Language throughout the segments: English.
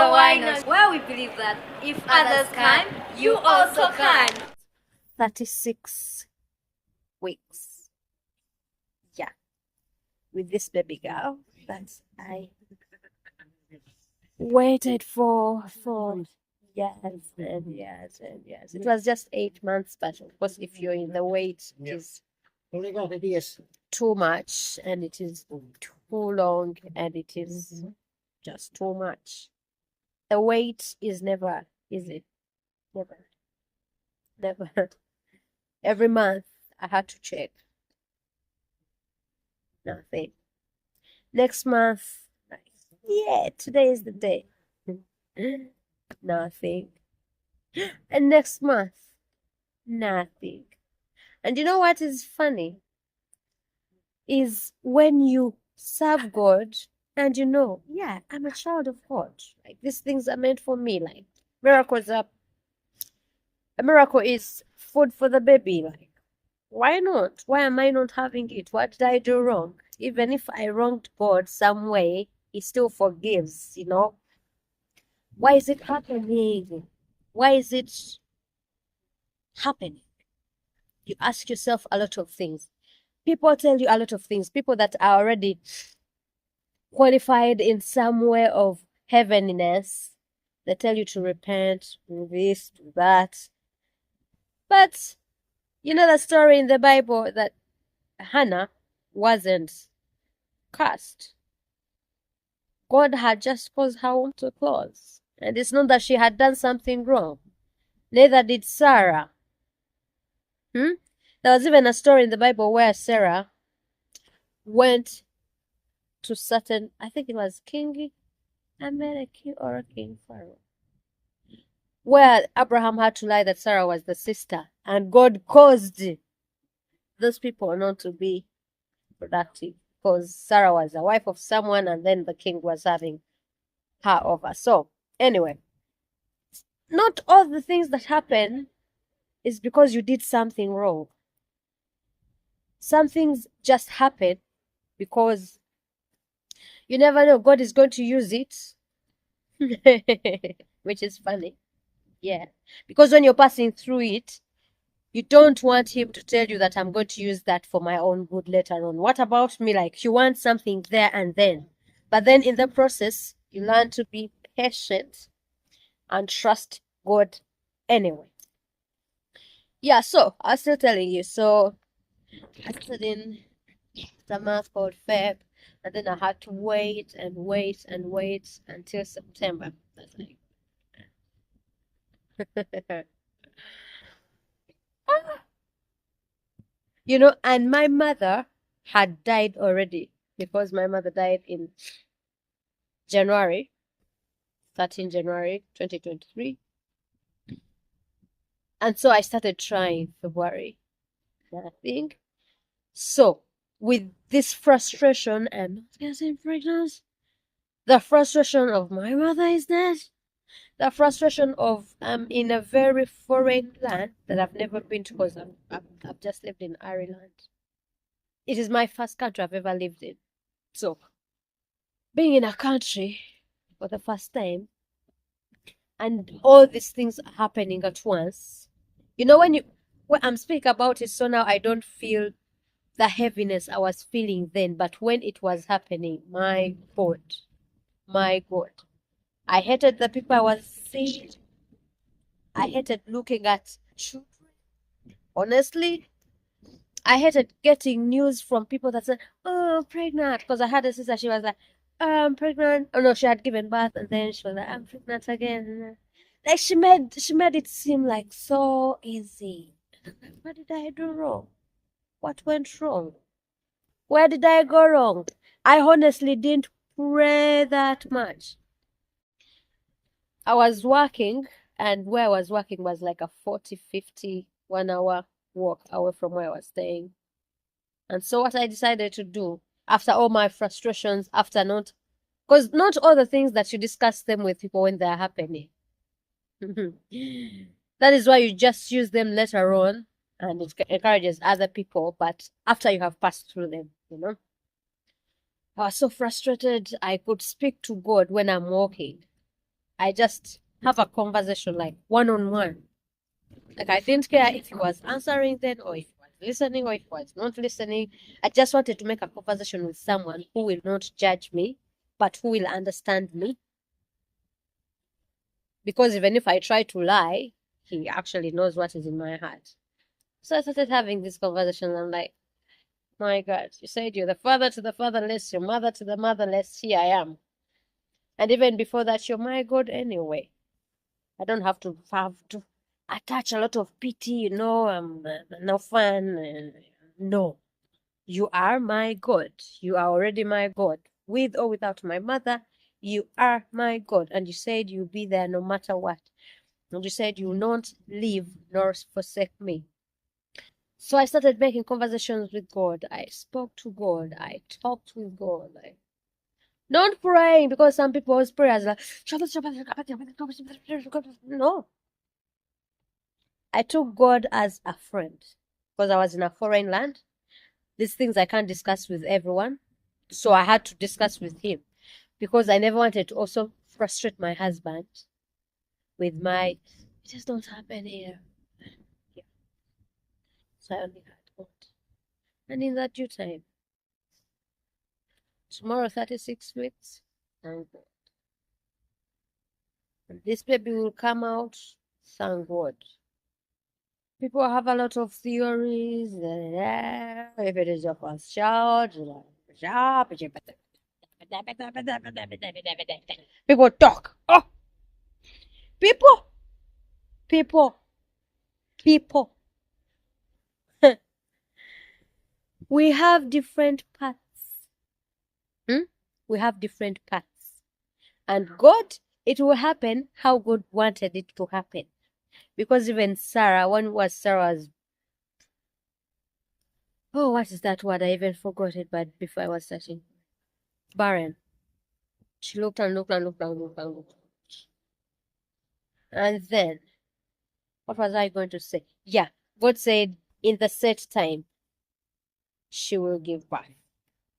So why not? Well, we believe that if others can, you also can. 36 weeks. Yeah. With this baby girl that I waited for years and years and years. It was just 8 months, but of course, if you're in the wait, it is too much and it is too long and it is just too much. The wait is never easy. Never. Never. Every month I had to check. Nothing. Next month, yeah, today is the day. Nothing. And next month, nothing. And you know what is funny? Is when you serve God and you know, yeah, I'm a child of God. Like these things are meant for me. Like miracles are a miracle is food for the baby. Like, why not? Why am I not having it? What did I do wrong? Even if I wronged God some way, He still forgives, you know? Why is it happening? Why is it happening? You ask yourself a lot of things. People tell you a lot of things. People that are already qualified in some way of heavenliness, they tell you to repent, do this, do that. But you know the story in the Bible that Hannah wasn't cursed. God had just caused her womb to close. And it's not that she had done something wrong. Neither did Sarah. There was even a story in the Bible where Sarah went to certain, I think it was King Amalek or King Pharaoh, where Abraham had to lie that Sarah was the sister. And God caused those people not to be productive because Sarah was the wife of someone and then the king was having her over. So, anyway, not all the things that happen is because you did something wrong. Some things just happen because you never know, God is going to use it, which is funny. Yeah, because when you're passing through it, you don't want Him to tell you that I'm going to use that for my own good later on. What about me? Like, you want something there and then, but then in the process, you learn to be patient and trust God anyway. Yeah, so I was still telling you. So I started in the month called Feb, and then I had to wait and wait and wait until September. That's like you know, and my mother had died already because my mother died in January, 13 January 2023. And so I started trying February, nothing. So with this frustration and not getting pregnant, the frustration of my mother is dead, the frustration of I'm in a very foreign land that I've never been to because I've just lived in Ireland. It is my first country I've ever lived in. So being in a country for the first time and all these things are happening at once, you know, when I'm speaking about it, so now I don't feel the heaviness I was feeling then, but when it was happening, my God, I hated the people I was seeing. I hated looking at children. Honestly, I hated getting news from people that said, "Oh, I'm pregnant," because I had a sister. She was like, "Oh, I'm pregnant." Oh no, she had given birth, and then she was like, "I'm pregnant again." Like she made it seem like so easy. What did I do wrong? What went wrong? Where did I go wrong? I honestly didn't pray that much. I was working, and where I was working was like a 40, 50, 1 hour walk away from where I was staying. And so what I decided to do after all my frustrations, after not, because not all the things that you discuss them with people when they're happening. That is why you just use them later on and it encourages other people, but after you have passed through them, you know. I was so frustrated I could speak to God when I'm walking. I just have a conversation like one-on-one. Like I didn't care if he was answering then or if he was listening or if he was not listening. I just wanted to make a conversation with someone who will not judge me, but who will understand me. Because even if I try to lie, he actually knows what is in my heart. So I started having this conversation. I'm like, my God, you said you're the father to the fatherless, your mother to the motherless. Here I am. And even before that, you're my God anyway. I don't have to attach a lot of pity, I'm an orphan. No. You are my God. You are already my God. With or without my mother, you are my God. And you said you'll be there no matter what. And you said you will not leave nor forsake me. So I started making conversations with God. I spoke to God. I talked with God. Not praying, because some people's prayers are no. I took God as a friend because I was in a foreign land. These things I can't discuss with everyone. So I had to discuss with him because I never wanted to also frustrate my husband with it just don't happen here. Yeah. So I only had God. And in that due time, tomorrow 36 weeks, thank God. And this baby will come out, thank God. People have a lot of theories. If it is your first child, people talk. Oh, people, people, people. We have different paths. We have different paths. And God, it will happen how God wanted it to happen. Because even Sarah, oh, what is that word? I even forgot it, but before I was searching. Barren. She looked and looked and looked and looked and looked. And then, what was I going to say? Yeah, God said in the set time, she will give birth.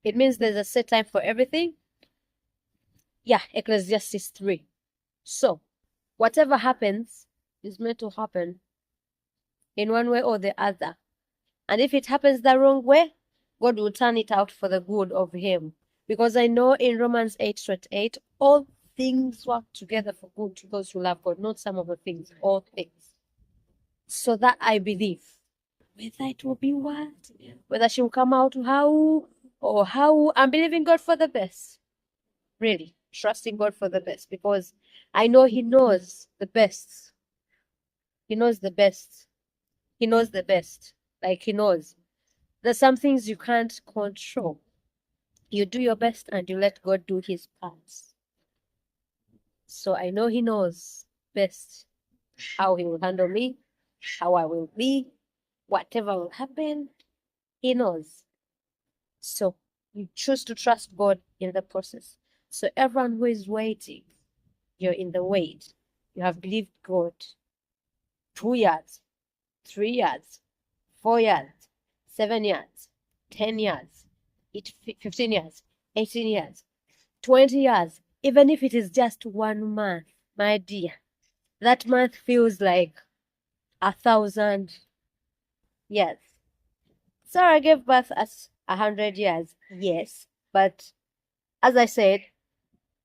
It means there's a set time for everything. Yeah, Ecclesiastes 3. So, whatever happens is meant to happen in one way or the other. And if it happens the wrong way, God will turn it out for the good of him. Because I know in Romans 8:28, all things work together for good to those who love God, not some of the things, all things. So that I believe. Whether it will be what, whether she will come out how, I'm believing God for the best. Really, trusting God for the best, because I know he knows the best. He knows the best. He knows the best. Like he knows. There's some things you can't control. You do your best and you let God do his parts. So I know he knows best how he will handle me, how I will be, whatever will happen, he knows. So you choose to trust God in the process. So everyone who is waiting, you're in the wait. You have believed God 2 years, 3 years, 4 years, 7 years, 10 years, 15 years, 18 years, 20 years, even if it is just 1 month, my dear, that month feels like 1,000 years. Sarah gave birth at 100 years, yes, but as I said,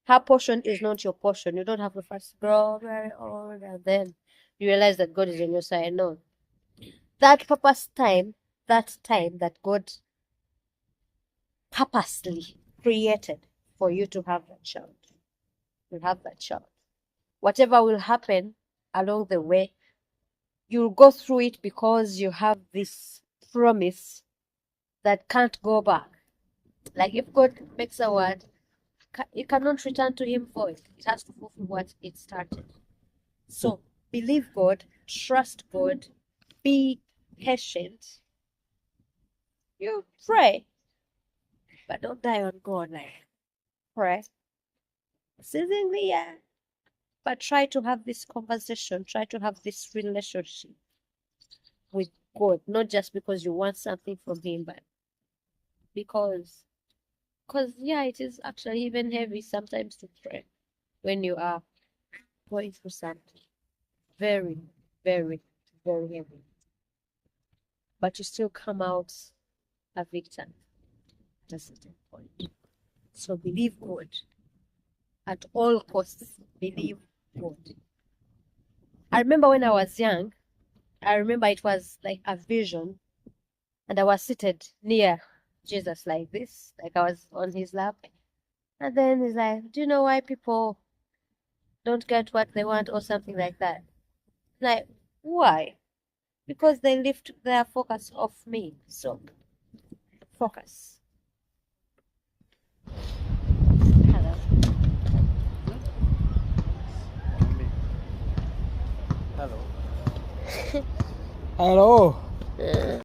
her portion is not your portion. You don't have to first grow very old and then you realize that God is on your side. No. That time that God purposely created for you to have that child. You have that child. Whatever will happen along the way, you'll go through it because you have this promise that can't go back. Like if God makes a word, you cannot return to him void. It has to fulfill what it started. So believe God, trust God, be patient. You pray, but don't die on God. Like pray. Seasonally, yeah. But try to have this conversation, try to have this relationship with God, not just because you want something from him, but because yeah, it is actually even heavy sometimes to pray when you are going through something very, very, very heavy, but you still come out a victor at a certain point. So believe God at all costs. Believe God. I remember when I was young, I remember it was like a vision, and I was seated near Jesus like this, like I was on his lap. And then he's like, do you know why people don't get what they want or something like that? Like, why? Because they lift their focus off me. So, focus. Hello. Hello. Hello.